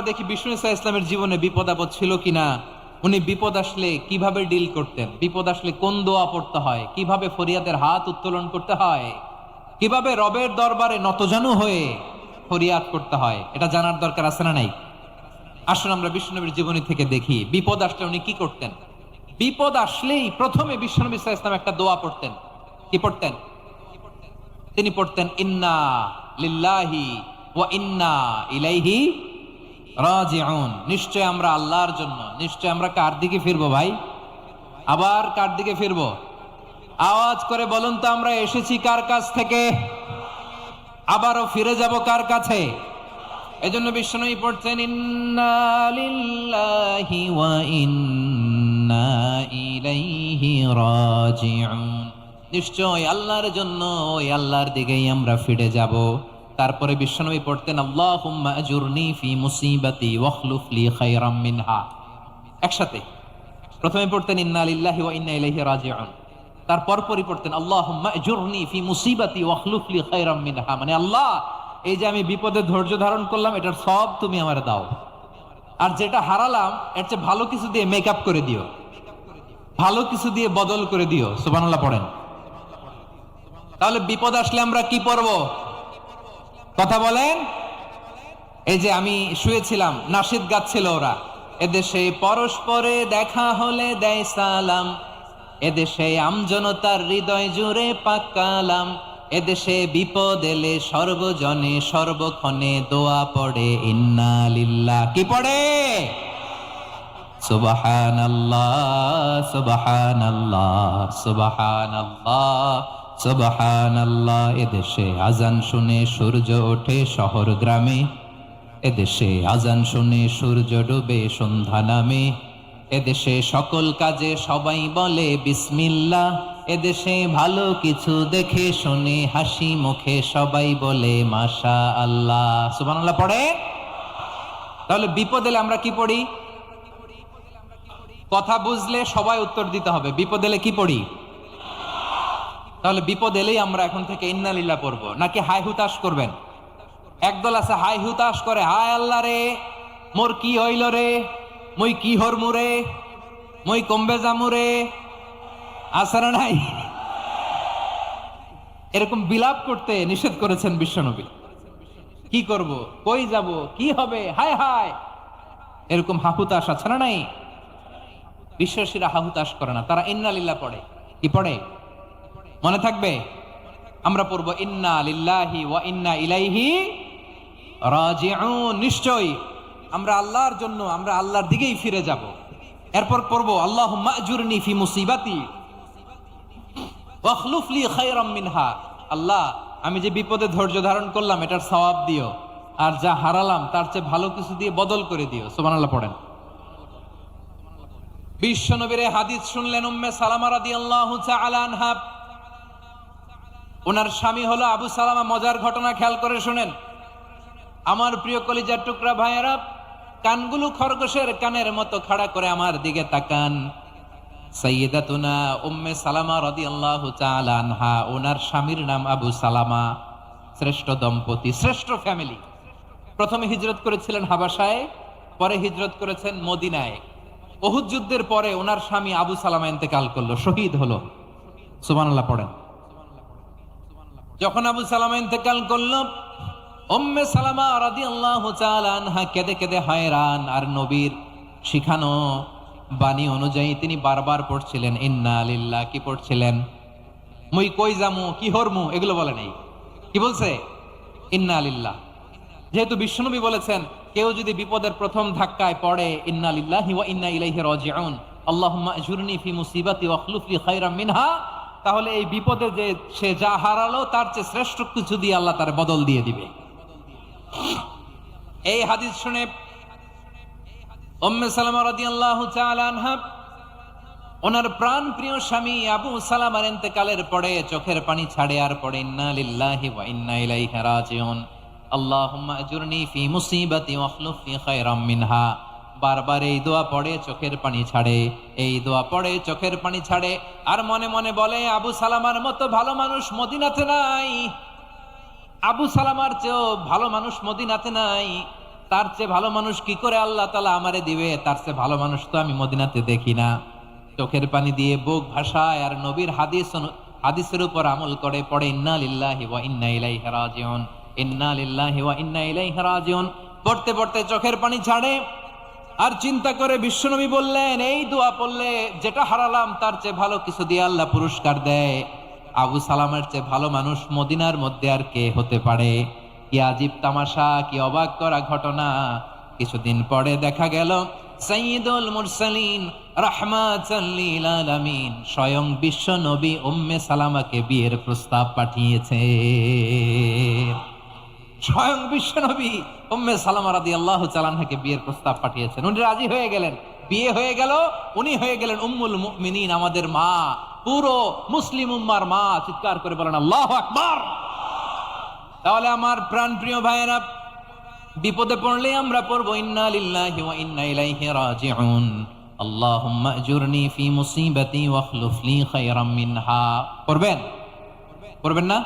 দেখি বিষ্ণু ইসা ইসলামের জীবনে বিপদ আপদ ছিল কিনা, উনি বিপদ আসলে কিভাবে ডিল করতেন, বিপদ আসলে কোন দোয়া পড়তে হয়, কিভাবে ফরিয়াদের হাত উত্তোলন করতে হয়, কিভাবে রবের দরবারে নতজানু হয়ে ফরিয়াদ করতে হয়, এটা জানার দরকার আছে না নাই? আসুন আমরা বিষ্ণুনবীর জীবনী থেকে দেখি বিপদ আসলে উনি কি করতেন। বিপদ আসলেই প্রথমে বিষ্ণুনবী ইসা ইসলাম একটা দোয়া পড়তেন। কি পড়তেন? তিনি পড়তেন ইন্না লিল্লাহি ওয়া ইন্না ইলাইহি রাজিউন। নিশ্চয় আমরা আল্লাহর জন্য, নিশ্চয় আমরা কার দিকে ফিরবো ভাই? আবার কার দিকে ফিরবো? আওয়াজ করে বলুন তো, আমরা এসেছি কার কাছ থেকে, আবারও ফিরে যাব কার কাছে? এজন্য বিষ্ণুই পড়ছেন ইন্না লিল্লাহি ওয়া ইন্না ইলাইহি রাজিউন। নিশ্চয় আল্লাহর জন্য, ওই আল্লাহর দিকেই আমরা ফিরে যাব। তারপরে বিশ্বনবী পড়তেন আল্লাহুম্মা আজুরনি ফি মুসিবাতি ওয়াখলুফ লি খায়রাম মিনহা। একসাথে প্রথমে পড়তেন ইন্না লিল্লাহি ওয়া ইন্না ইলাইহি রাজিউন, তারপর পরই পড়তেন আল্লাহুম্মা আজুরনি ফি মুসিবাতি ওয়াখলুফ লি খায়রাম মিনহা। মানে আল্লাহ, এই যে আমি বিপদে ধৈর্য ধারণ করলাম, এটার সব তুমি আমারে দাও, আর যেটা হারালাম এর চেয়ে ভালো কিছু দিয়ে মেকআপ করে দিও, ভালো কিছু দিয়ে বদল করে দিও। সুবহানাল্লাহ পড়েন। তাহলে বিপদ আসলে আমরা কি পড়ব? কথা বলেন। এই যে আমি শুয়েছিলাম, নাশিদ গাচ্ছিল ওরা, এদেশে পরস্পরে দেখা হলে দেয় সালাম, এদেশে আমজনতার হৃদয় জুড়ে পাকালাম, এদেশে বিপদ এলে সর্বজনে সর্বক্ষণে দোয়া পড়ে ইন্না লিল্লাহ। কি পড়ে? সুবহানাল্লাহ সুবহানাল্লাহ সুবহানাল্লাহ সুবহানাল্লাহ। এদেশে আজান শুনে সূর্য ওঠে শহর গ্রামে, এদেশে আজান শুনে সূর্য ডুবে সন্ধ্যা নামে, এদেশে সকল কাজে সবাই বলে বিসমিল্লাহ, এদেশে ভালো কিছু দেখে শুনে হাসি মুখে সবাই বলে মাশা আল্লাহ। সুবহানাল্লাহ পড়ে। তাহলে বিপদ এলে আমরা কি পড়ি? কথা বুঝলে সবাই উত্তর দিতে হবে, বিপদ এলে কি পড়ি? তাহলে বিপদ এলেই আমরা এখন থেকে ইন্না লিল্লাহ পড়বো, নাকি হাই হুতাশ করবেন? একদল আছে হাই হুতাশ করে, হায় আল্লাহ রে মোর কি হইল রে, মই কি হরমু রে, মই কমবে জামু রে, আছে না নাই? এরকম বিলাপ করতে নিষেধ করেছেন বিশ্বনবী। কি করব, কই যাব, কি হবে, হায় হায়, এরকম হাহুতাশ আছে না নাই? বিশ্বাসীরা হাহুতাশ করে না, তারা ইন্না লিল্লাহ পড়ে। কি পড়ে মনে থাকবে? আমরা পড়বো ইন্না লিল্লাহি ওয়া ইন্না ইলাইহি রাজিউন। নিশ্চয়ই আমরা আল্লাহর জন্য, আমরা আল্লাহর দিকেই ফিরে যাব। এরপর পড়বো আল্লাহুম্মা আজুরনি ফি মুসিবাতি ওয়াখলুফ লি খায়রাম মিনহা। আল্লাহ, আমি যে বিপদে ধৈর্য ধারণ করলাম এটার সওয়াব দিও, আর যা হারালাম তার চেয়ে ভালো কিছু দিয়ে বদল করে দিও। সুবহানাল্লাহ পড়েন। বিশ্বনবীর হাদিস শুনলেন উম্মে সালামা রাদিয়াল্লাহু তাআলা আনহা। ওনার স্বামী হলো আবু সালামা। মজার ঘটনা খেয়াল করে শুনেন আমার প্রিয় কলিজার টুকরা ভাইয়েরা। কানগুলো খরগোশের কানের মতো খাড়া করে আমার দিকে তাকান। সাইয়্যিদাতুনা উম্মে সালামা রাদিয়াল্লাহু তাআলা আনহা, ওনার স্বামীর নাম আবু সালামা। শ্রেষ্ঠ দম্পতি, শ্রেষ্ঠ ফ্যামিলি। প্রথমে হিজরত করেছিলেন হাবাসায়, পরে হিজরত করেছেন মদিনায়। উহুদ যুদ্ধের পরে ওনার স্বামী আবু সালামা ইন্তেকাল করলো, শহীদ হলো। সুবহানাল্লাহ পড়েন। যখন আবু সালামা ইন্তেকাল করলো, উম্মে সালামা রাদিয়াল্লাহু তাআলা আনহা কেঁদে কেঁদে হয়রান। আর নবীর শিখানো বাণী অনুযায়ী তিনি বারবার পড়ছিলেন ইন্না লিল্লাহ। কি পড়ছিলেন? মুই কই জামু, কি হরমু, এগুলো বলে নাই। কি বলছে? ইন্না লিল্লাহ। যেহেতু বিশ্বনবী বলেছেন কেউ যদি বিপদের প্রথম ধাক্কায় পড়ে ইন্না লিল্লাহি ওয়া ইন্না ইলাইহি রাজিউন, আল্লাহুম্মা আজুরনি ফি মুসিবাতি ওয়াখলুফ লি খায়রাম মিনহা, তাহলে এই বিপদে যে সে যা হারালো তার চেয়ে শ্রেষ্ঠ কিছু দিয়ে আল্লাহ তার বদল দিয়ে দিবে। এই হাদিস শুনে উম্মে সালামা রাদিয়াল্লাহু তাআলা আনহা ওনার প্রাণ প্রিয় স্বামী আবু সালামার ইন্তেকালের পরে চোখের পানি ছাড়ে আর পড়ে ইন্না লিল্লাহি ওয়া ইন্না ইলাইহি রাজিউন, আল্লাহুম্মা আজুরনি ফি মুসিবাতি ওয়াখলুফ লি খায়রাম মিনহা। বারবার এই দোয়া পড়ে চোখের পানি ছাড়ে, এই দোয়া পড়ে চোখের পানি ছাড়ে, আর মনে মনে বলে আবু সালামার মতো ভালো মানুষ মদিনাতে নাই, আবু সালামার চেয়েও ভালো মানুষ মদিনাতে নাই। তার চেয়ে ভালো মানুষ কি করে আল্লাহ তাআলা আমারে দিবে, তার চেয়ে ভালো মানুষ তো আমি মদিনাতে দেখি না। চোখের পানি দিয়ে বুক ভাসায় আর নবীর হাদিসের উপর আমল করে পড়ে ইন্না লিল্লাহি ওয়া ইন্না ইলাইহি রাজিউন, ইন্না লিল্লাহি ওয়া ইন্না ইলাইহি রাজিউন। পড়তে পড়তে চোখের পানি ছাড়ে আর চিন্তা করে বিশ্বনবী বললেন, এই দোয়া পড়লে যেটা হারালাম তার চেয়ে ভালো কিছু দিয়ে আল্লাহ পুরস্কার দেয়। আবু সালামের চেয়ে ভালো মানুষ মদিনার মধ্যে আর কে হতে পারে? কি আজীব তামাশা, কি অবাক করা ঘটনা। কিছুদিন পরে দেখা গেল সাইয়্যিদুল মুরসালিন রাহমাতাল লিল আলামিন স্বয়ং বিশ্ব নবী উম্মে সালামাকে বিয়ের প্রস্তাব পাঠিয়েছে। স্বয়ং বিশ্ব নবী উম্মে সালামা রাদিয়াল্লাহু তাআলা আনহাকে বিয়ের প্রস্তাব পাঠিয়েছেন। উনি রাজি হয়ে গেলেন, বিয়ে হয়ে গেল, উনি হয়ে গেলেন উম্মুল মুমিনিন, আমাদের মা, পুরো মুসলিম উম্মার মা। চিৎকার করে বলেন আল্লাহু আকবার। তাহলে আমার প্রাণ প্রিয় ভাইয়েরা, বিপদে পড়লে আমরা পড়বো ইন্না লিল্লাহি ওয়া ইন্না ইলাইহি রাজিউন, আল্লাহুম্মা আজুরনি ফি মুসিবাতি ওয়াখলুফ লি খায়রাম মিনহা। পড়বেন? পড়বেন না?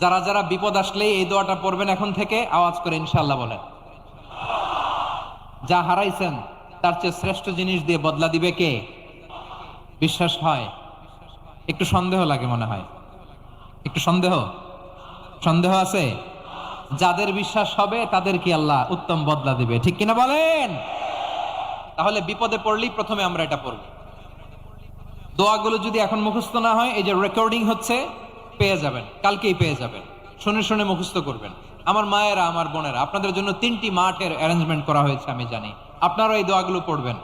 যারা যারা বিপদ আসলে এই দোয়াটা পড়বেন এখন থেকে আওয়াজ করে ইনশাআল্লাহ বলেন। যা হারাইছেন তার চেয়ে শ্রেষ্ঠ জিনিস দিয়ে বদলা দিবে কে? বিশ্বাস হয়? একটু সন্দেহ লাগে মনে হয়, একটু সন্দেহ আছে? যাদের বিশ্বাস হবে তাদের কি আল্লাহ উত্তম বদলা দিবে, ঠিক কিনা বলেন? তাহলে বিপদে পড়লেই প্রথমে আমরা এটা পড়ব। দোয়াগুলো যদি এখন মুখস্থ না হয়, এই যে রেকর্ডিং হচ্ছে, পেয়ে যাবেন, কালকেই পেয়ে যাবেন। শুনে শুনে মুখস্থ করবেন। আমার মায়েরা, আমার বোনেরা, আপনাদের জন্য 3টি মাঠের অ্যারেঞ্জমেন্ট করা হয়েছে, আমি জানি। আপনারা এই দোয়াগুলো পড়বেন,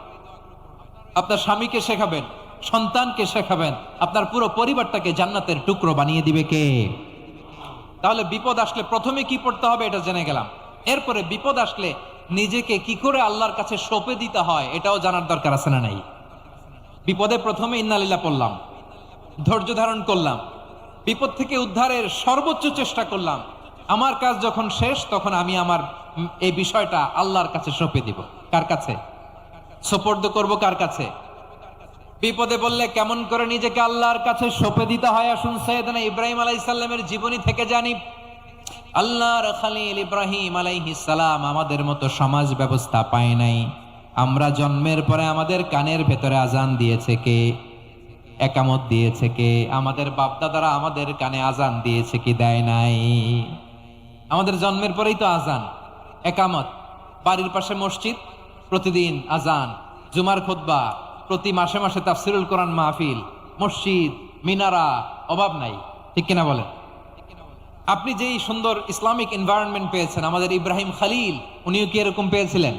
আপনার স্বামীকে শেখাবেন, সন্তানকে শেখাবেন, আপনার পুরো পরিবারটাকে জান্নাতের টুকরো বানিয়ে দিবে কে? তাহলে বিপদ আসলে প্রথমে কি পড়তে হবে এটা জেনে গেলাম। এরপরে বিপদ আসলে নিজেকে কি করে আল্লাহর কাছে সঁপে দিতে হয় এটাও জানার দরকার আছে না নাই? বিপদে প্রথমে ইন্নালিল্লাহ পড়লাম, ধৈর্য ধারণ করলাম, বিপদ থেকে উদ্ধারের সর্বোচ্চ চেষ্টা করলাম। আমার কাজ যখন শেষ তখন আমি আমার এই বিষয়টা আল্লাহর কাছে সঁপে দিব। কার কাছে সোপর্দ করব? কার কাছে? বিপদে বললে কেমন করে নিজেকে আল্লাহর কাছে সঁপে দিতে হয়, আসুন সাইয়েদনা ইব্রাহিম আলাইহিস সালামের জীবনী থেকে জানি। আল্লাহর খলিল ইব্রাহিম আলাইহিস সালাম আমাদের মতো সমাজ ব্যবস্থা পায় নাই। আমরা জন্মের পরে আমাদের কানের ভেতরে আজান দিয়েছে কে? একামত দিয়েছে কে? আমাদের বাপদাদারা আমাদের কানে আজান দিয়েছে কি? দেয় নাই। আমাদের জন্মের পরেই তো আজান, একামত, বাড়ির পাশে মসজিদ, প্রতিদিন আজান, জুমার খুতবা, প্রতি মাসে মাসে তাফসিরুল কোরআন মাহফিল, মসজিদ, মিনারা, অভাব নাই, ঠিক কিনা বলেন? আপনি যেই সুন্দর ইসলামিক এনভায়রনমেন্ট পেয়েছেন, আমাদের ইব্রাহিম খলিল উনিও কি এরকম পেয়েছিলেন?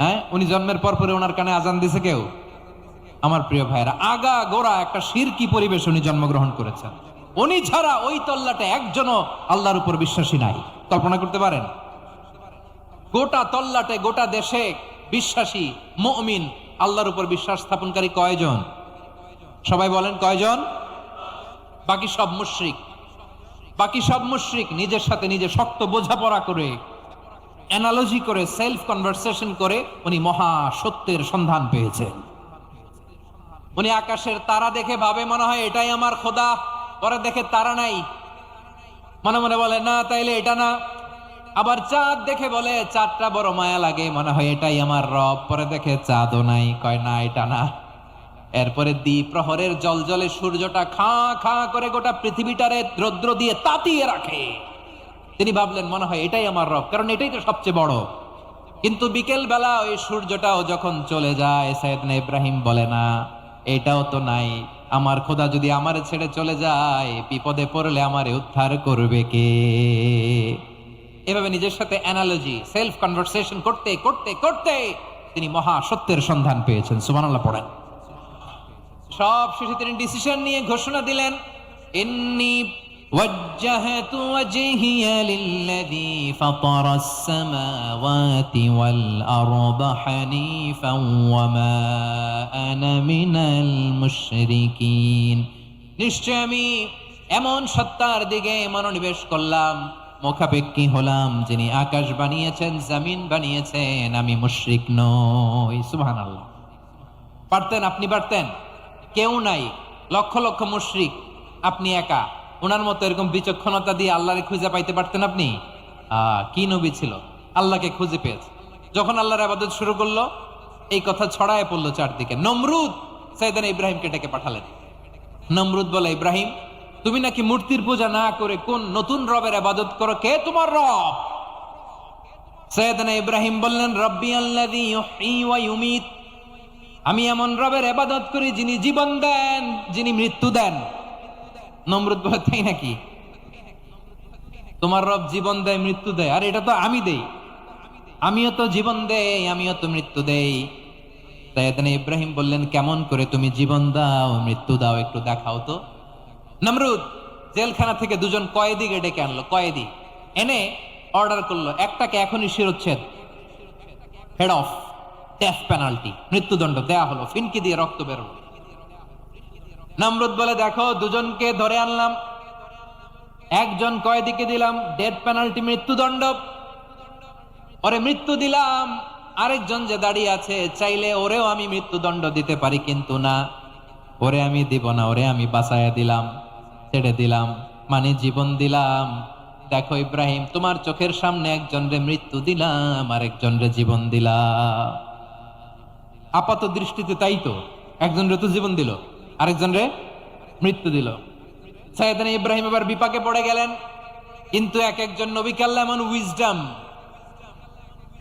হ্যাঁ, উনি জন্মের পর পরে ওনার কানে আজান দিয়েছে কেউ? আমার প্রিয় ভাইরা, আগা গোড়া একটা শিরকি পরিবেশ উনি জন্মগ্রহণ করেছেন। উনি ছাড়া ওই তল্লাটে একজনও আল্লাহর উপর বিশ্বাসী নাই। কল্পনা করতে পারেন? গোটা তল্লাটে, গোটা দেশে বিশ্বাসী মুমিন, আল্লাহর উপর বিশ্বাস স্থাপনকারী কয়জন? সবাই বলেন কয়জন? বাকি সব মুশরিক। বাকি সব মুশরিক নিজের সাথে নিজে শক্ত বোঝাপড়া করে, অ্যানালজি করে, সেলফ কনভারসেশন করে উনি মহা সত্যের সন্ধান পেয়েছেন। উনি আকাশের তারা দেখে ভাবে মনে হয় এটাই আমার খোদা, পরে দেখে তারা নাই, মনে মনে বলে না তাইলে এটা না। আবার চাঁদ দেখে বলে চাঁদটা বড় মায়া লাগে, মনে হয় এটাই আমার রব, পরে দেখে চাঁদও নাই, কয় না এটা না। এরপরে দ্বীপ প্রহরের জলজলে সূর্যটা খাঁ খাঁ করে গোটা পৃথিবীটারে রৌদ্র দিয়ে তাতিয়ে রাখে। তিনি ভাবলেন মনে হয় এটাই আমার রব, কারণ এটাই তো সবচেয়ে বড়। কিন্তু বিকেল বেলা ওই সূর্যটাও যখন চলে যায়, সাইয়েদনা ইব্রাহিম বলে না এটাও তো নাই, আমার খোদা যদি আমারে ছেড়ে চলে যায়, বিপদে পড়লে আমারে উদ্ধার করবে কে? এভাবে নিজের সাথে অ্যানালজি, সেলফ কনভারসেশন করতে করতে করতে তিনি মহা সত্যের সন্ধান পেয়েছেন। সুবহানাল্লাহ পড়েন। সব শেষে তিনি ডিসিশন নিয়ে ঘোষণা দিলেন, ইন্নী ওয়াজ্জাহাতু ওয়াজহিয়া লিল্লাযী ফাতারাস সামাওয়াতি ওয়াল আরদা হানিফান ওয়া মা আনা মিনাল মুশরিকিন। নিশ্চয় আমি এমন সত্তার দিকে মনোনিবেশ করলাম, মুখাপেক্ষী হলাম, যিনি আকাশ বানিয়েছেন, জমিন বানিয়েছেন, আমি মুশরিক নই। সুবহানাল্লাহ। পারতেন? আপনি পারতেন? কেউ নাই, লক্ষ লক্ষ মুশরিক, আপনি একা। ওনার মতো এরকম বিচক্ষণতা দিয়ে আল্লাহরে খুঁজে পাইতে পারতেন আপনি? কি নবী ছিল! আল্লাহকে খুঁজে পেয়েছে। যখন আল্লাহর ইবাদত শুরু করলো, এই কথা ছড়ায় পড়লো চারদিকে। নমরুদ সাইয়েদনা ইব্রাহিমকে ডেকে পাঠালেন। নমরুদ বলে, ইব্রাহিম, তুমি নাকি মূর্তির পূজা না করে কোন নতুন রবের ইবাদত করো, কে তোমার রব? সাইয়েদনা ইব্রাহিম বললেন, রব্বি আল্লাযী ইউহয়ী ওয়া ইউমীত, আমি এমন রবের ইবাদত করি যিনি জীবন দেন, যিনি মৃত্যু দেন। নমরুদ বলে, তাই নাকি? তোমার রব জীবন দেয় মৃত্যু দেয়, আর এটা তো আমি দেই, আমিও তো জীবন দেই, আমিও তো মৃত্যু দেই। সাইয়েদনা ইব্রাহিম বললেন, কেমন করে তুমি জীবন দাও মৃত্যু দাও, একটু দেখাও তো। নমরুদ জেলখানা থেকে দুজন কয়েদিকে ডেকে আনলো। কয়েদি এনে অর্ডার করলো, একটাকে এখনই শিরোচ্ছেদ, হেড অফ, ডেথ পেনাল্টি, মৃত্যুদণ্ড দেয়া হলো, ফিনকি দিয়ে রক্ত বেরোলো। নমরুদ বলে, দেখো, দুজনকে ধরে আনলাম, একজন কয়েদিকে দিলাম ডেথ পেনাল্টি, মৃত্যুদণ্ড, ওরে মৃত্যু দিলাম। আরেকজন যে দাঁড়িয়ে আছে, চাইলে ওরেও আমি মৃত্যুদণ্ড দিতে পারি, কিন্তু না, ওরে আমি দিব না, ওরে আমি বাঁচাইয়া দিলাম, ছেড়ে দিলাম, মানে জীবন দিলাম। দেখো ইব্রাহিম, তোমার চোখের সামনে একজন রে মৃত্যু দিলাম, আরেকজন রে জীবন দিলাম। আপাত দৃষ্টিতে তাই তো, একজন রে তো জীবন দিল, আরেকজন রে মৃত্যু দিল। সাইয়েদনা ইব্রাহিম এবার বিপাকে পড়ে গেলেন। কিন্তু এক একজন নবীকে আল্লাহ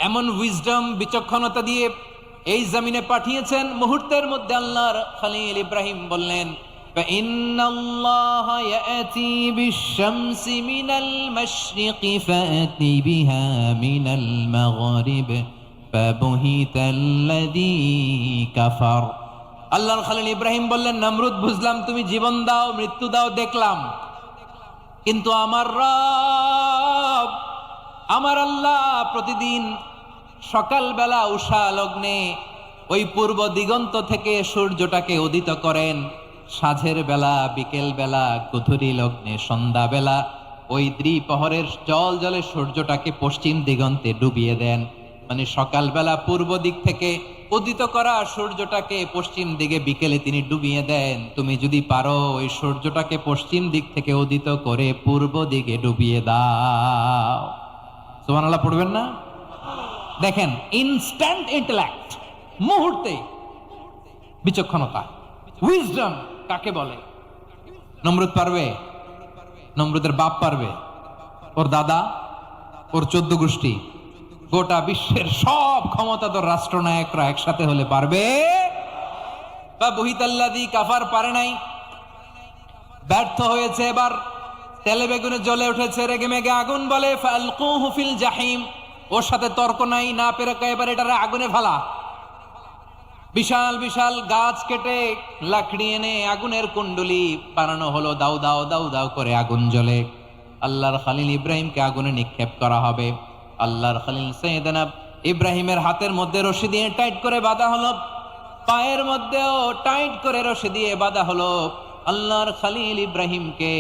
এমন উইজডম বিচক্ষণতা দিয়ে এই জমিনে পাঠিয়েছেন, মুহূর্তের মধ্যে আল্লাহর খলিল ইব্রাহিম বললেন, ইন্নাল্লাহা ইয়াতি বিশ-শামসি মিনাল মাশরিকি ফাতি বিহা মিনাল মাগরিব ফাবুহিতাল্লাযী কাফার। আল্লাহর খলিল ইব্রাহিম বললেন, নমরুদ, বুঝলাম তুমি জীবন দাও মৃত্যু দাও, দেখলাম, কিন্তু আমার রব, আমার আল্লাহ প্রতিদিন সকালবেলা উষা লগ্নে ওই পূর্ব দিগন্ত থেকে সূর্যটাকে উদিত করেন, সাঁঝের বেলা, বিকেল বেলা, গধূলি লগ্নে, সন্ধ্যা বেলা ওই দ্বিপ্রহরের জল জলে সূর্যটাকে পশ্চিম দিগন্তে ডুবিয়ে দেন। মানে সকালবেলা পূর্ব দিক থেকে উদিত করা সূর্যটাকে পশ্চিম দিকে বিকেলে তিনি ডুবিয়ে দেন। তুমি যদি পারো ওই সূর্যটাকে পশ্চিম দিক থেকে উদিত করে পূর্ব দিকে ডুবিয়ে দাও। সুবহানাল্লাহ পড়বেন না? দেখেন, ইনস্ট্যান্ট ইন্টেলেক্ট, মুহূর্তে বিচক্ষণতা, উইজডম কাকে বলে? নমরুদ পারবে? নমরুদের বাপ পারবে? ওর দাদা, ওর 14 গোষ্ঠী, গোটা বিশ্বের সব ক্ষমতাধর রাষ্ট্রনায়করা একসাথে হলে পারবে? বা বহিতাল্লাযী কাফার পারে নাই, ব্যর্থ হয়েছে। এবার তেলে বেগুনে জ্বলে উঠেছে, রেগে মেগে আগুন বলে, ফালকুহু ফিল জাহিম। ওর সাথে তর্ক নাই, না পেরে এবার এটারে আগুনে ফেলা। বিশাল বিশাল গাছ কেটে লাকড়ি এনে আগুনের কুণ্ডলি বানানো হলো, দাউ দাউ দাউ দাউ করে আগুন জ্বলে। আল্লাহর খলিল ইব্রাহিমকে আগুনে নিক্ষেপ করা হবে। আল্লাহর খলিল সাইয়েদনা ইব্রাহিমের হাতের মধ্যে রশি দিয়ে টাইট করে বাঁধা হলো, পায়ের মধ্যেও টাইট করে রশি দিয়ে বাঁধা হলো। আল্লাহর খলিল ইব্রাহিমকে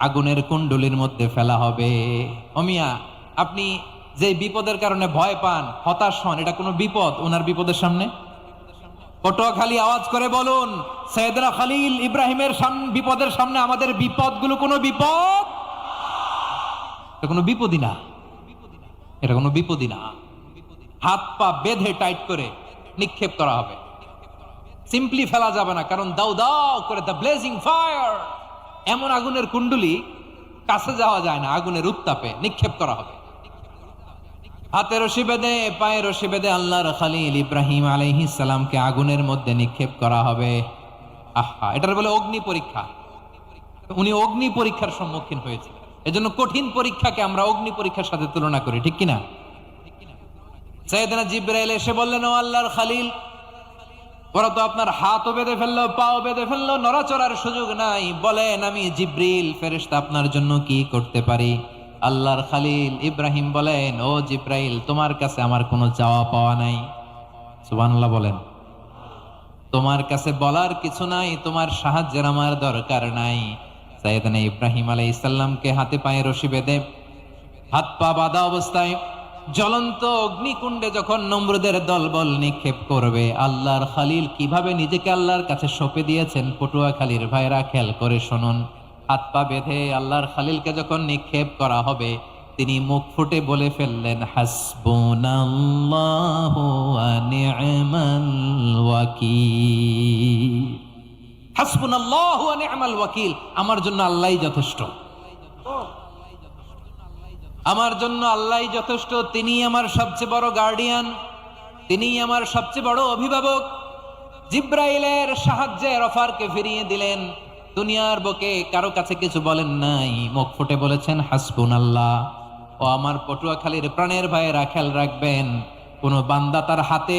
আগুনের কুণ্ডলির মধ্যে ফেলা হবে। ওমিয়া, আপনি যে বিপদের কারণে ভয় পান, হতাশ হন, এটা কোনো বিপদ ওনার বিপদের সামনে? পটুয়াখালী আওয়াজ করে বলুন, সাইয়েদনা খলিল ইব্রাহিমের বিপদের সামনে আমাদের বিপদগুলো কোনো বিপদ? এটা কোনো বিপদই না, এটা কোনো বিপদই না। হাত পা বেঁধে টাইট করে নিক্ষেপ করা হবে, সিম্পলি ফেলা যাবে না, কারণ দাউ দাউ করে দ্য ব্লেজিং ফায়ার, এমন আগুনের কুণ্ডলি, কাছে যাওয়া যায় না, আগুনের উত্তাপে নিক্ষেপ করা হবে। হাতে রশি বেঁধে, পায়ে রশি বেঁধে আল্লাহর খলিল ইব্রাহিম আলাইহিস সালামকে আগুনের মধ্যে নিক্ষেপ করা হবে। আহা, এটার বলে অগ্নি পরীক্ষা। উনি অগ্নি পরীক্ষার সম্মুখীন হয়েছে, এজন্য কঠিন পরীক্ষাকে আমরা অগ্নি পরীক্ষার সাথে তুলনা করি, ঠিক কিনা? সাইয়েদনা জিবরাইল এসে বললেন, ও আল্লাহর খলিল, ওরা তো আপনার হাতও বেঁধে ফেললো, পাও বেঁধে ফেললো, নড়াচড়ার সুযোগ নাই, বলেন আমি জিবরিল ফেরেশতা আপনার জন্য কি করতে পারি? আল্লাহর খলিল ইব্রাহিম বলেন, ও জিবরাইল, তোমার কাছে আমার কোনো চাওয়া পাওয়া নাই। সুবহানাল্লাহ বলেন। তোমার কাছে বলার কিছু নাই, তোমার সাহায্যের আমার দরকার নাই। সাইয়েদনা ইব্রাহিম আলাইহিস সালামকে হাতে পায়ে রশি বেঁধে, হাত পা বাঁধা অবস্থায় জ্বলন্ত অগ্নিকুণ্ডে যখন নমরুদের দলবল নিক্ষেপ করবে, আল্লাহর খলিল কিভাবে নিজেকে আল্লাহর কাছে সঁপে দিয়েছেন, পটুয়াখালীর ভাইরা খেয়াল করে শুনুন। হাত পা বেঁধে আল্লাহর খলিলকে যখন নিক্ষেপ করা হবে, তিনি মুখ ফুটে বলে ফেললেন, হাসবুনাল্লাহু ওয়া নি'মাল ওয়াকিল। হাসবুনাল্লাহু ওয়া নি'মাল ওয়াকিল, আমার জন্য আল্লাহই যথেষ্ট, আমার জন্য আল্লাহই যথেষ্ট। তিনি আমার সবচেয়ে বড় গার্ডিয়ান, তিনি আমার সবচেয়ে বড় অভিভাবক। জিব্রাইলের সাহায্যে অফারকে ফিরিয়ে দিলেন। দুনিয়ার বুকে কারো কাছে কিছু বলেন নাই, মুখ ফুটে বলেছেন হাসবুনাল্লাহ। ও আমার পটুয়াখালীর প্রাণের ভাইয়েরা, খেয়াল রাখবেন, কোন বান্দা তার হাতে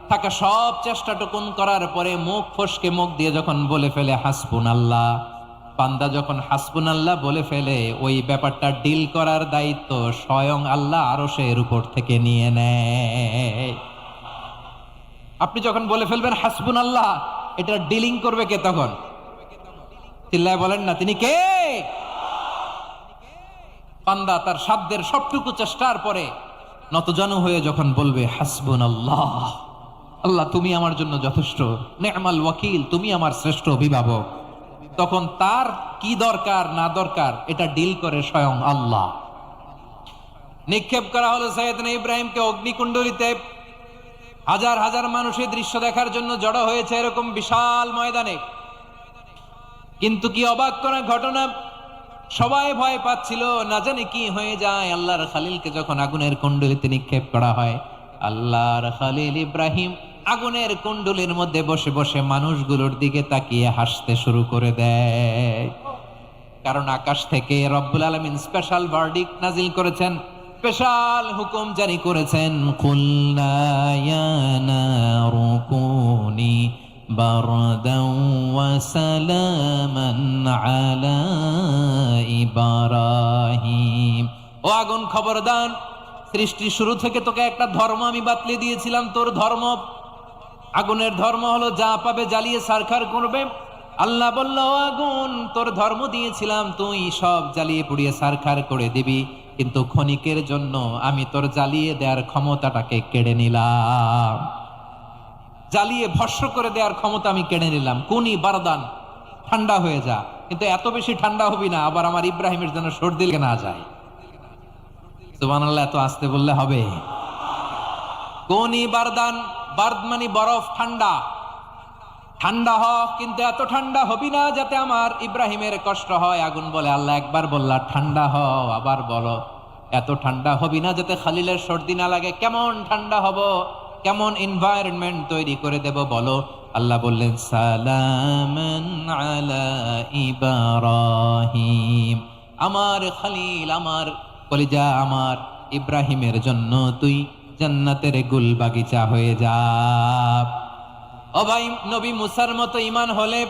থাকা সব চেষ্টাটুকুন করার পরে মুখ ফসকে মুখ দিয়ে যখন বলে ফেলে হাসবুনাল্লাহ, বান্দা যখন হাসবুনাল্লাহ বলে ফেলে, ওই ব্যাপারটা ডিল করার দায়িত্ব স্বয়ং আল্লাহ আরশের উপর থেকে নিয়ে নেয়। আপনি যখন বলে ফেলবেন হাসবুনাল্লাহ, এটা ডিলিং করবে কে তখন? চিল্লায় বলেন না, তিনি কে? বান্দা তার সাধ্যের সবটুকু চেষ্টার পরে নতজানু হয়ে যখন বলবে হাসবুনাল্লাহ, আল্লাহ তুমি আমার জন্য যথেষ্ট, নি'মাল ওয়াকিল, তুমি আমার শ্রেষ্ঠ অভিভাবক, তখন তার কি দরকার না দরকার এটা ডিল করে স্বয়ং আল্লাহ। নিক্ষেপ করা হলো সাইয়েদনা ইব্রাহিমকে অগ্নিকুণ্ডলিতে। হাজার হাজার মানুষের দৃশ্য দেখার জন্য জড়ো হয়েছে এরকম বিশাল ময়দানে। কিন্তু কি অবাক করা ঘটনা, সবাই ভয় পাচ্ছিল, না জানি কি হয়ে যায়। আল্লাহর খালিলকে যখন আগুনের কুণ্ডলিতে নিক্ষেপ করা হয়, আল্লাহর খালিল ইব্রাহিম আগুনের কুণ্ডলীর মধ্যে বসে বসে মানুষগুলোর দিকে তাকিয়ে হাসতে শুরু করে দেয়। কারণ আকাশ থেকে রব্বুল আলামিন স্পেশাল ভার্ডিক্ট নাজিল করেছেন, স্পেশাল হুকুম জারি করেছেন, কুলনা ইয়া নারু কুনি বারদান ওয়া সালামান আলা ইব্রাহিম। ও আগুন খবরদার, সৃষ্টির শুরু থেকে তোকে একটা ধর্ম আমি বাতলে দিয়েছিলাম, তোর ধর্ম, আগুনের ধর্ম হলো যা পাবে জ্বালিয়ে ছারখার করবে। আল্লাহ বলল, আগুন তোর ধর্ম দিয়েছিলাম, তুই সব জ্বালিয়ে পুড়িয়ে ছারখার করে দিবি, কিন্তু ক্ষণিকের জন্য আমি তোর জ্বালিয়ে দেওয়ার ক্ষমতাটাকে কেড়ে নিলাম, জ্বালিয়ে ভস্ম করে দেওয়ার ক্ষমতা আমি কেড়ে নিলাম। কুনি বারদান, ঠান্ডা হয়ে যা, কিন্তু এত বেশি ঠান্ডা হবি না আবার আমার ইব্রাহিমের জন্য সর্দি লেগে না যায়। সুবহানাল্লাহ, এত আসতে বললে হবে? কুনি বারদান, বার্দ মানে বরফ, ঠান্ডা, ঠান্ডা হ, কিন্তু এত ঠান্ডা হবি না যাতে আমার ইব্রাহিমের কষ্ট হয়। আগুন বলে, আল্লাহ একবার বললা ঠান্ডা হ, আবার বলো এত ঠান্ডা হবি না যাতে খালিলের সর্দি না লাগে। কেমন ঠান্ডা হব, কেমন এনভায়রনমেন্ট তৈরি করে দেব বলো? আল্লাহ বললেন, সালামান আলা ইব্রাহিম, আমার খালিল, আমার কলিজা, আমার ইব্রাহিমের জন্য তুই জান্নাতের গুল বাগিচা হয়ে যা। ও ভাই, নবী মুসার মতো ঈমান হলে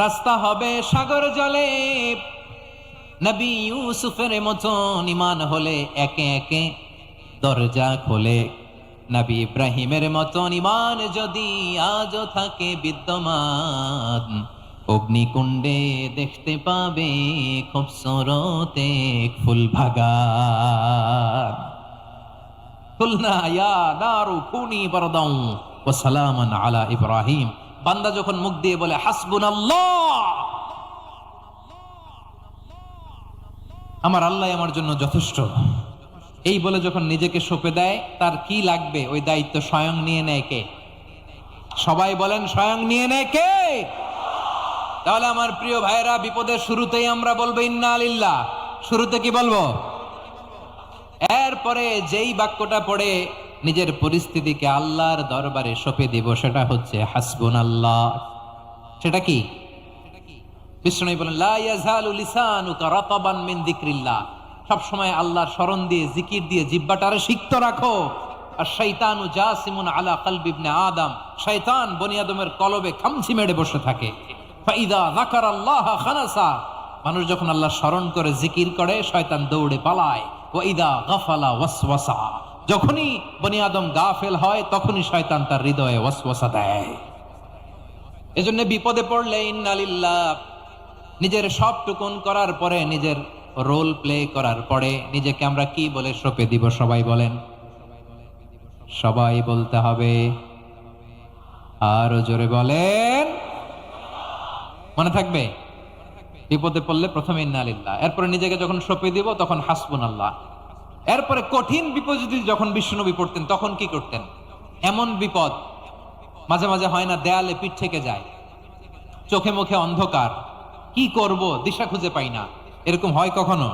রাস্তা হবে সাগর জলে, নবী ইউসুফের মতন ঈমান হলে একে একে দরজা খোলে, নবী ইব্রাহিমের মতন ঈমান যদি আজও থাকে বিদ্যমান, অগ্নিকুণ্ডে দেখতে পাবে খুবসুরত এক ফুল বাগান। কুলনা ইয়া নারু কুনি বারদান ওয়া সালামান আলা ইব্রাহিম। বান্দা যখন মুখ দিয়ে বলে হাসবুনাল্লাহ, আমার আল্লাহ আমার জন্য যথেষ্ট, এই বলে যখন নিজেকে সঁপে দেয়, তার কি লাগবে ওই দায়িত্ব স্বয়ং নিয়ে নেয় কে? সবাই বলেন, স্বয়ং নিয়ে নেয় কে? তাহলে আমার প্রিয় ভাইরা, বিপদের শুরুতেই আমরা বলবো ইন্না লিল্লাহ। শুরুতে কি বলবো? এরপরে যেই বাক্যটা পড়ে নিজের পরিস্থিতিকে আল্লাহর দরবারে সঁপে দিব, সেটা হচ্ছে হাসবুনাল্লাহ। সেটা কি? বিষ্ণু বলেন, লা ইয়াজালু লিসানুকা রাতাবান মিন যিকরিল্লাহ, সব সময় আল্লাহর স্মরণ দিয়ে, জিকির দিয়ে জিহ্বাটারে সিক্ত রাখো। আর শয়তানু জাসিমুন আলা কলবি ইবনে আদম, শয়তান বনি আদমের কলবে খামচি মেরে বসে থাকে। ফাইদা যাকারাল্লাহ খানাসা, মানুষ যখন আল্লাহ স্মরণ করে, জিকির করে, শয়তান দৌড়ে পালায়। ওয়া ইদা গাফালা ওয়াসওয়াসা, যখনই বনি আদম গাফেল হয় তখনই শয়তান তার হৃদয়ে ওয়াসওয়াসা দেয়। এজন্য বিপদে পড়লে ইন্না লিল্লাহ, নিজের সবটুকুন করার পরে, নিজের রোল প্লে করার পরে নিজেকে আমরা কি বলে সঁপে দিব? সবাই বলেন, সবাই বলতে হবে, আরো জোরে বলেন, মনে থাকবে? বিপদে পড়লে প্রথমে ইন্না লিল্লাহ, এরপরে নিজেকে যখন সঁপে দিব তখন হাসবুনাল্লাহ। এরপরে কঠিন বিপদ যদি যখন বিশ্বনবী পড়তেন তখন কি করতেন? এমন বিপদ মাঝে মাঝে হয় না, দেয়ালে পিঠ থেকে যায়, চোখে মুখে অন্ধকার, কি করব দিশা খুঁজে পাই না, এরকম হয় কখনো?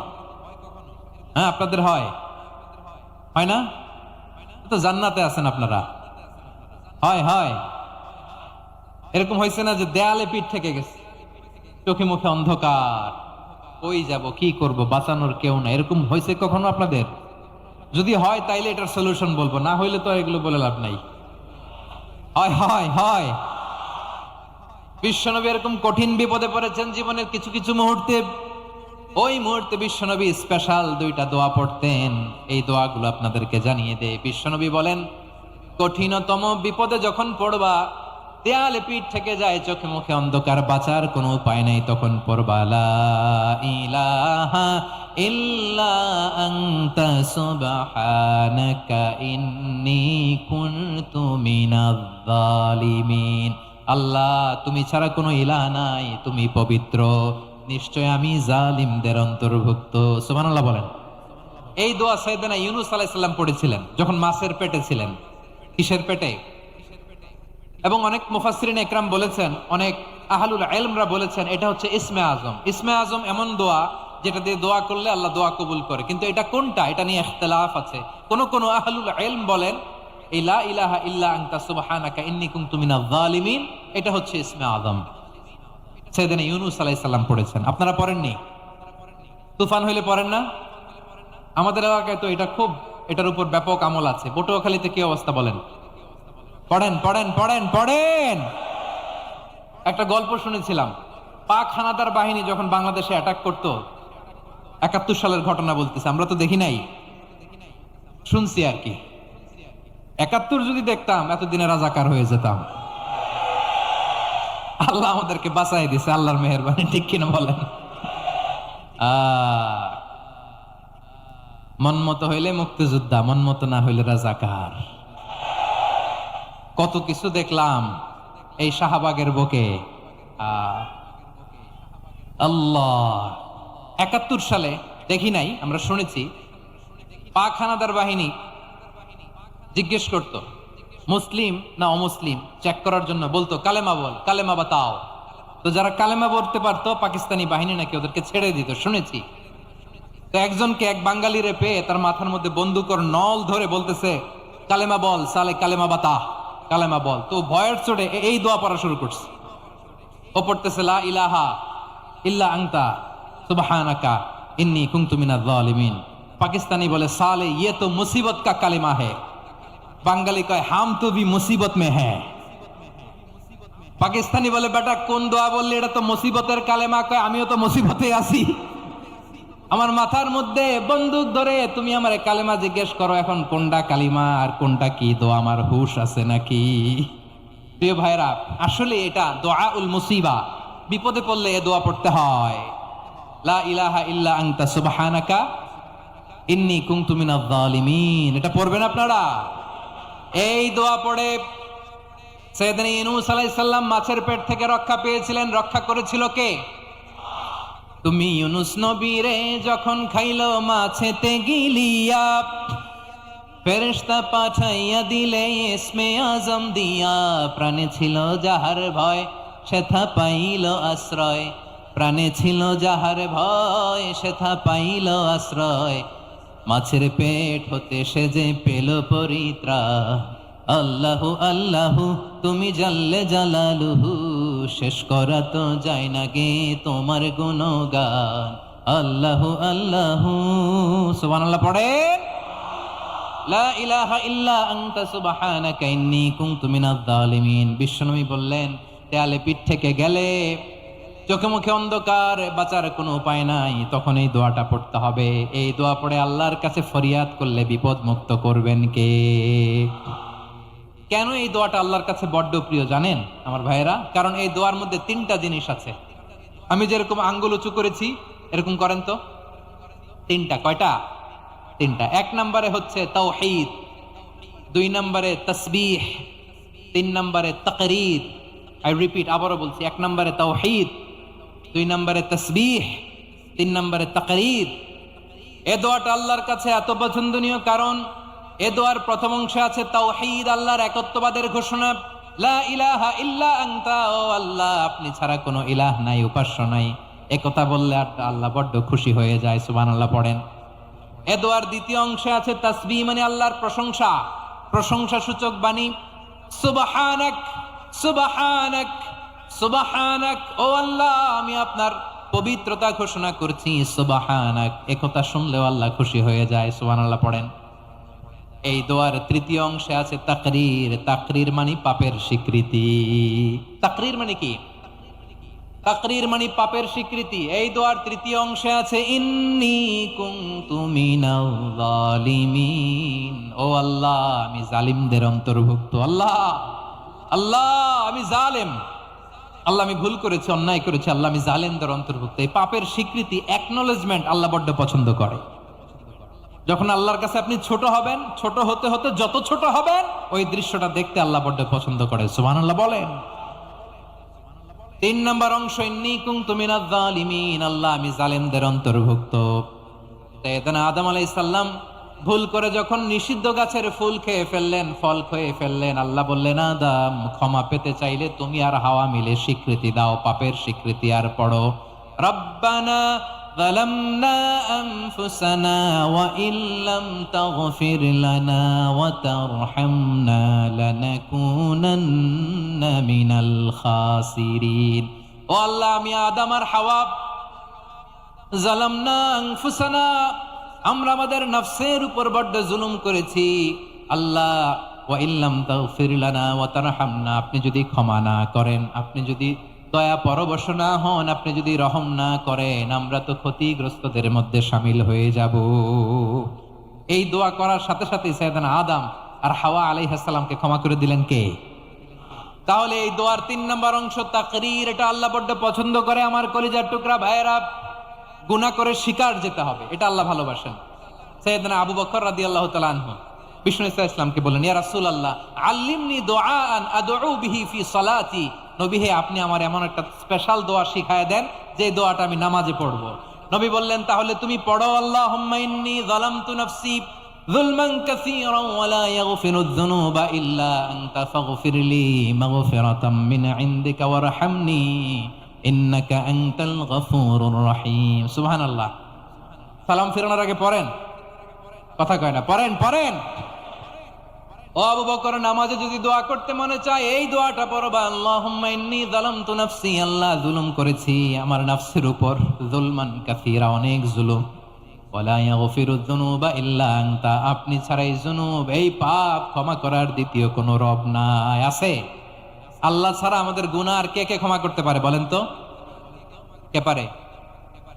হ্যাঁ, আপনাদের হয়? হয় না? তো জান্নাতে আছেন আপনারা। হয় হয় এরকম হয়েছে না যে দেয়ালে পিঠ থেকে গেছে, চোখে মুখে অন্ধকার, ওই যাব, কি করব, বাঁচানোর কেউ না, এরকম হয়েছে কখনো আপনাদের? যদি হয় তাইলে এটার সলিউশন বলবো, না হইলে তো এগুলো বলে লাভ নাই। হয় হয় হয় বিশ্বনবী এরকম কঠিন বিপদে পড়েছেন জীবনের কিছু কিছু মুহূর্তে। ওই মুহূর্তে বিশ্বনবী স্পেশাল দুইটা দোয়া পড়তেন, এই দোয়াগুলো আপনাদেরকে জানিয়ে দেয়। বিশ্বনবী বলেন, কঠিনতম বিপদে যখন পড়বা, দেয়ালে পিঠ থেকে যায়, চোখে মুখে অন্ধকার, বাঁচার কোনো উপায় নাই, তখন পড়বা লা ইলাহা ইল্লা আনতা সুবহানাকা ইন্নী কুনতু মিনাজ জালিমিন। আল্লাহ, তুমি ছাড়া কোনো ইলাহ নাই, তুমি পবিত্র, নিশ্চয় আমি জালিমদের অন্তর্ভুক্ত। সুবহানাল্লাহ বলেন। এই দোয়া সাইয়েদনা ইউনূস আলাইহিস সালাম পড়েছিলেন যখন মাছের পেটে ছিলেন। কিসের পেটে? এবং অনেক মুফাসসিরিন ইকরাম বলেছেন, অনেক আহলুল ইলমরা বলেছেন, এটা হচ্ছে ইসমে আজম। ইসমে আজম এমন দোয়া যেটা দিয়ে দোয়া করলে আল্লাহ দোয়া কবুল করে, কিন্তু এটা কোনটা, এটা নিয়ে ইখতিলাফ আছে। কোন আহলুল ইলম বলেন এই লা ইলাহা ইল্লা আনতা সুবহানাকা ইন্নী কুনতু মিনাজ জালিমিন, এটা হচ্ছে ইসমে আজম। সাইয়েদনা ইউনূস আলাইহিস সালাম পড়েছেন, আপনারা পড়েননি? তুফান হইলে পড়েন না? আমাদের এলাকায় তো এটা খুব, এটার উপর ব্যাপক আমল আছে। পটুয়াখালীতে কি অবস্থা বলেন? পড়েন পড়েন পড়েন পড়েন। একটা গল্প শুনেছিলাম, পাক হানাদার বাহিনী যখন বাংলাদেশে অ্যাটাক করতো, ৭১ সালের ঘটনা বলতেছে, আমরা তো দেখি নাই, শুনছি আর কি। ৭১ যদি দেখতাম এতদিনে রাজাকার হয়ে যেতাম। আল্লাহ আমাদেরকে বাঁচাই দিছে, আল্লাহর মেহেরবানি, ঠিক কিনা বলেন? মন মতো হইলে মুক্তিযোদ্ধা, মন মতো না হইলে রাজাকার। কত কিছু দেখলাম এই শাহবাগের বুকে। আল্লাহ, ৭১ সালে দেখি নাই, আমরা শুনেছি পাক হানাদার বাহিনী জিজ্ঞেস করত মুসলিম না অমুসলিম চেক করার জন্য, বলতো কালেমা বল, কালেমা বাতাও। তো যারা কালেমা বলতে পারতো পাকিস্তানি বাহিনী নাকি ওদেরকে ছেড়ে দিত, শুনেছি। তো একজনকে, এক বাঙালিরে পেয়ে তার মাথার মধ্যে বন্দুকর নল ধরে বলতেছে কালেমা বল সালে, কালেমা বাতা, কালেমা বল। তো ভয়ের চোটে এই দোয়া পড়া শুরু করছে। ও পড়তেছে লা ইলাহা ইল্লা আনতা সুবহানাকা ইন্নী কুনতু মিনাজ জালিমিন। পাকিস্তানি বলে সালে ये तो मुसीबत का कलिमा है। বাঙালি কয় হাম তো ভি মুসিবত মে হ্যায়। পাকিস্তানি বলে বেটা কোন দোয়া বললি, এটা তো মুসিবতের কালেমা। কয় আমিও তো মুসিবতে আছি, আমার মাথার মধ্যে বন্দুক ধরে তুমি আমার কালেমা জিজ্ঞেস করো, এখন কোনটা কালিমা আর কোনটা কি দোয়া, আমার হুশ আছে নাকি? প্রিয় ভাইরা, আসলে এটা দোয়াউল মুসিবা, বিপদে পড়লে এ দোয়া পড়তে হয়। লা ইলাহা ইল্লা আনতা সুবহানাকা ইন্নী কুনতু মিনাজ জালিমিন, এটা পড়বেন আপনারা। এই দোয়া পড়ে সাইয়েদনা ইউনূস আলাইহিস সালাম মাছের পেট থেকে রক্ষা পেয়েছিলেন। রক্ষা করেছিল কে? তুমি ইউনূস নবীরে যখন খাইলো মাছেতে গিলিয়া, ফেরেশতা পাঠাইয়া দিলে ইসমে আজম দিয়া। প্রাণে ছিল যাহার ভয় সেথা পাইল আশ্রয়, প্রাণে ছিল যাহার ভয় সেথা পাইল আশ্রয়। মাছের পেট হতে সে যে পেল পরিত্রাণ। আল্লাহু আল্লাহু তুমি জাল্লে জালালুহু, শেষ করা তো যায় না গে তোমার গুণগান। আল্লাহু আল্লাহু, সুবহানাল্লাহ পড়েন। লা ইলাহা ইল্লা আনতা সুবহানাকা ইন্নী কুনতু মিনাজ জালিমিন। বিশ্বনবী বললেন, দেয়ালে পিঠ থেকে গেলে, চোখে মুখে অন্ধকার, বাঁচার কোনো উপায় নাই, তখন এই দোয়াটা পড়তে হবে। এই দোয়া পড়ে আল্লাহর কাছে ফরিয়াদ করলে বিপদ মুক্ত করবেন কে? কেন এই দোয়াটা আল্লাহর কাছে বড্ড প্রিয় জানেন আমার ভাইয়েরা? কারণ এই দোয়ার মধ্যে 3টা জিনিস আছে। আমি যেরকম আঙ্গুল উঁচু করেছি এরকম করেন তো। 3টা, কয়টা? 3টা। 1 নম্বরে হচ্ছে তাওহীদ, 2 নম্বরে তাসবিহ, 3 নম্বরে তাকরীর। আই রিপিট, আবারও বলছি, 1 নম্বরে তাওহীদ, 2 নম্বরে তাসবিহ, 3 নম্বরে তাকরীর। এ দোয়াটা আল্লাহর কাছে এত পছন্দনীয় কারণ এ দোয়ার প্রথম অংশে আছে তাওহীদ, আল্লাহর একত্ববাদের ঘোষণা। লা ইলাহা ইল্লা আনতা, ও আল্লাহ আপনি ছাড়া কোনো ইলাহ নাই, উপাস্য নাই। একথা বললে আল্লাহ বড্ড খুশি হয়ে যায়, সুবহানাল্লাহ পড়েন। এ দোয়ার দ্বিতীয় অংশে আছে তাসবিহ, মানে আল্লাহর প্রশংসা, প্রশংসা সূচক বাণী। সুবহানাক সুবহানাক সুবহানাক, ও আল্লাহ আমি আপনার পবিত্রতা ঘোষণা করছি, সুবহানাক। একথা শুনলেও আল্লাহ খুশি হয়ে যায়, সুবহানাল্লাহ পড়েন। এই দোয়ার তৃতীয় অংশে আছে তাকরীর, তাকরীর মানে পাপের স্বীকৃতি। তাকরীর মানে কি? তাকরীর মানে পাপের স্বীকৃতি। এই দোয়ার তৃতীয় অংশে আছে ইন্নী কুনতু মিনাল জালিমিন, ও আল্লাহ আমি জালিমদের অন্তর্ভুক্ত। আল্লাহ আল্লাহ আমি জালেম, আল্লাহ আমি ভুল করেছি, অন্যায় করেছি, আল্লাহ আমি জালেমদের অন্তর্ভুক্ত। এই পাপের স্বীকৃতি, অ্যাকনলেজমেন্ট আল্লাহ বড্ড পছন্দ করে। যখন আল্লাহর কাছে আপনি ছোট হবেন, ছোট হতে হতে যত ছোট হবেন ওই দৃশ্যটা দেখতে আল্লাহ বড্ড পছন্দ করে, সুবহানাল্লাহ বলেন। 3 নম্বর অংশ ইন্নী কুনতু মিনাজ জালিমিন, আল্লাহ আমি জালেমদের অন্তর্ভুক্ত। সাইয়েদনা আদম আলাইহিস সালাম ভুল করে যখন নিষিদ্ধ গাছের ফুল খেয়ে ফেললেন, ফল খেয়ে ফেললেন, আল্লাহ বললেন আদম ক্ষমা পেতে চাইলে তুমি আর হাওয়া মিলে স্বীকৃতি দাও, পাপের স্বীকৃতি। আর পড়ো রব্বানা যালামনা আনফুসানা ওয়া ইল্লাম তাগফির লানা ওয়া তারহামনা লানাকুনান্না মিনাল খাসিরিন। ও আল্লাহ আমি আদম আর হাওয়া যালামনা আনফুসানা, আমরা আমাদের নফসের উপর বড্ড জুলুম করেছি। আল্লাহ ওয়া ইল্লাম তাগফির লানা ওয়া তারহামনা, আপনি যদি ক্ষমা না করেন, আপনি যদি দয়া পরবশ না হন, আপনি যদি রহম না করেন, আমরা তো ক্ষতিগ্রস্তদের মধ্যে শামিল হয়ে যাব। এই দোয়া করার সাথে সাথে সাইয়েদনা আদম আর হাওয়া আলাইহিস সালামকে ক্ষমা করে দিলেন কে? তাহলে এই দোয়ার 3 নম্বর অংশ তাকরীর, এটা আল্লাহ বড্ড পছন্দ করে। আমার কলিজার টুকরা ভাইয়েরা, গুনাহ করে শিকার যেতে হবে, এটা আল্লাহ ভালোবাসেন। সাইয়েদনা আবু বকর রাদিয়াল্লাহু তাআলা আনহু বিষ্ণু ইসলামকে বললেন, ইয়া রাসূলুল্লাহ আল্লিমনি দুআআন আদউ বিহি ফি সালাতি, নবী হে আপনি আমার এমন একটা স্পেশাল দোয়া শিখায় দেন যে দোয়াটা আমি নামাজে পড়ব। নবী বললেন, তাহলে তুমি পড়ো আল্লাহুম্মা ইন্নী যালামতু নাফসি যুলমান কাসীরান ওয়া লা ইয়াগফিরুয যুনুবা ইল্লা আনতা ফাগফিরলি মাগফিরাতাম মিন ইনদিকা ওয়ারহামনি ইন্নাকা আনতাল গফুরুর রহিম। সুবহানাল্লাহ। সালাম ফিরানোর আগে পড়েন, কথা কয় না, পড়েন পড়েন। ও আবু বকর, নামাজে যদি দোয়া করতে মনে চায় এই দোয়াটা পড়বা, আল্লাহুম্মা ইন্নী যালামতু নাফসি, আল্লাহ জুলুম করেছি আমার নফসের উপর, যুলমান কাসীরা অনেক জুলুম, ওয়া লা ইয়াগফিরুয যুনুবা ইল্লা আনতা, আপনি ছাড়া এই যুনুব, এই পাপ ক্ষমা করার দ্বিতীয় কোনো রব নাই। আছে? আল্লাহ ছাড়া আমাদের গুনাহ আর কে কে ক্ষমা করতে পারে বলেন তো? কে পারে?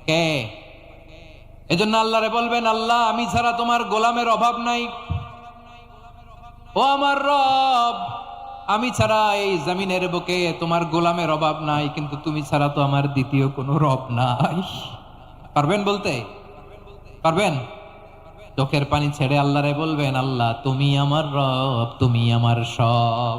কে? এজন্য আল্লাহরে বলবেন, আল্লাহ আমি ছাড়া তোমার গোলামের অভাব নাই, ও আমার রব আমি ছাড়া এই জমিনের বুকে তোমার গোলামের অভাব নাই, কিন্তু তুমি ছাড়া তো আমার দ্বিতীয় কোনো রব নাই। পারবেন বলতে? পারবেন? চোখের পানি ছেড়ে আল্লাহরে বলবেন, আল্লাহ তুমি আমার রব, তুমি আমার সব।